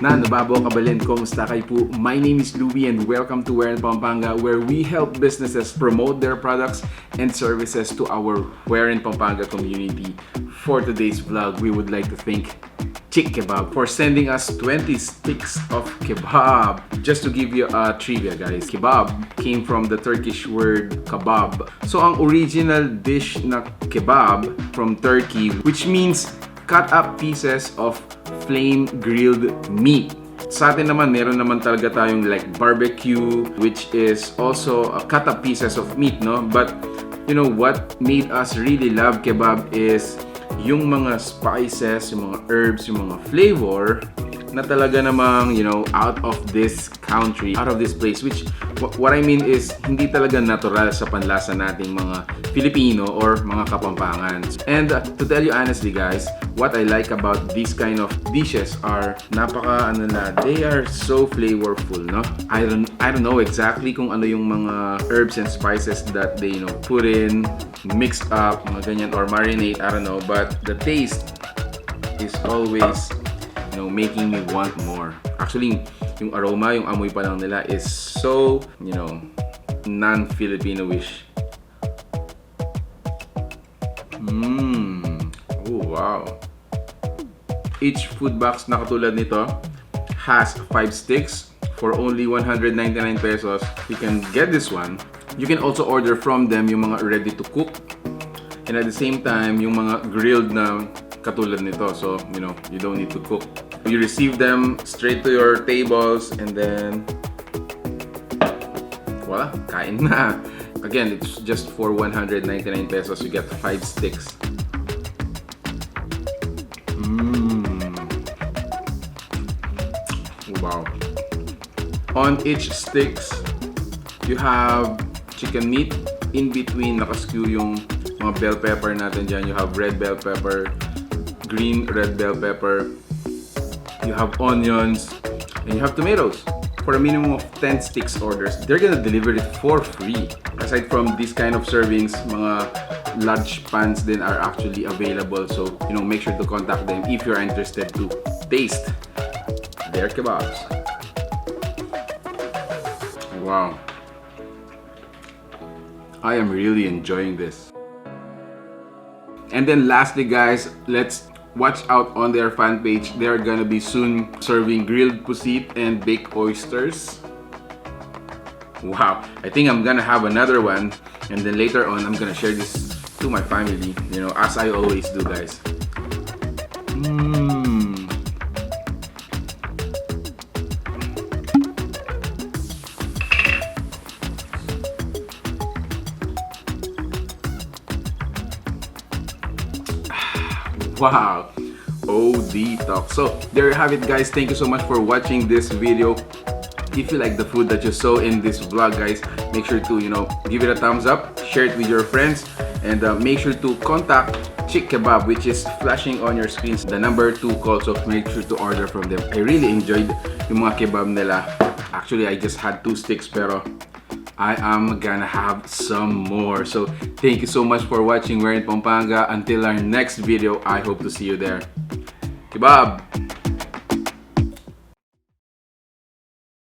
Na nababaw kabalin, kumusta kayo po? My name is Louie and welcome to Where in Pampanga, where we help businesses promote their products and services to our Where in Pampanga community. For today's vlog, we would like to thank ChicKebab for sending us 20 sticks of kebab. Just to give you a trivia, guys, kebab came from the Turkish word kebab. So ang original dish na kebab from Turkey, which means cut up pieces of flame grilled meat. Sa atin naman, meron naman talaga tayong like barbecue, which is also cut up pieces of meat, no? But you know what made us really love kebab is yung mga spices, yung mga herbs, yung mga flavor na talaga namang, you know, out of this country, out of this place, which what I mean is hindi talaga natural sa panlasa nating mga Filipino or mga Kapampangan. And to tell you honestly, guys, what I like about these kind of dishes are they are so flavorful, no? I don't know exactly kung ano yung mga herbs and spices that they, you know, put in, mixed up, mga ganyan, or marinate, I don't know, but the taste is always, you know, making me want more. Actually, yung aroma, yung amoy pa lang nila is so, you know, non-Filipino-ish. Oh, wow. Each food box na katulad nito has 5 sticks for only 199 pesos. You can get this one. You can also order from them yung mga ready to cook. And at the same time, yung mga grilled na katulad nito. So, you know, you don't need to cook. You receive them straight to your tables and then voila, kain na. Again, it's just for 199 pesos. You get 5 sticks. Wow. On each sticks, you have chicken meat. In between, nakaskew yung mga bell pepper natin dyan. You have red bell pepper, green red bell pepper. You have onions, and you have tomatoes. For a minimum of 10 sticks orders, they're gonna deliver it for free. Aside from this kind of servings, mga large pans din are actually available. So, you know, make sure to contact them if you're interested to taste their kebabs. Wow. I am really enjoying this. And then lastly, guys, let's watch out on their fan page. They're gonna be soon serving grilled pusit and baked oysters. Wow, I think I'm gonna have another one, and then later on I'm gonna share this to my family, you know, as I always do, guys. Wow, OD talk. So there you have it, guys. Thank you so much for watching this video. If you like the food that you saw in this vlog, guys, make sure to, you know, give it a thumbs up, share it with your friends, and make sure to contact ChicKebab, which is flashing on your screens, the number 2 call. So make sure to order from them. I really enjoyed yung mga kebab nila. Actually, I just had 2 sticks, pero I am gonna have some more. So thank you so much for watching Where in Pampanga. Until our next video, I hope to see you there. Kebab!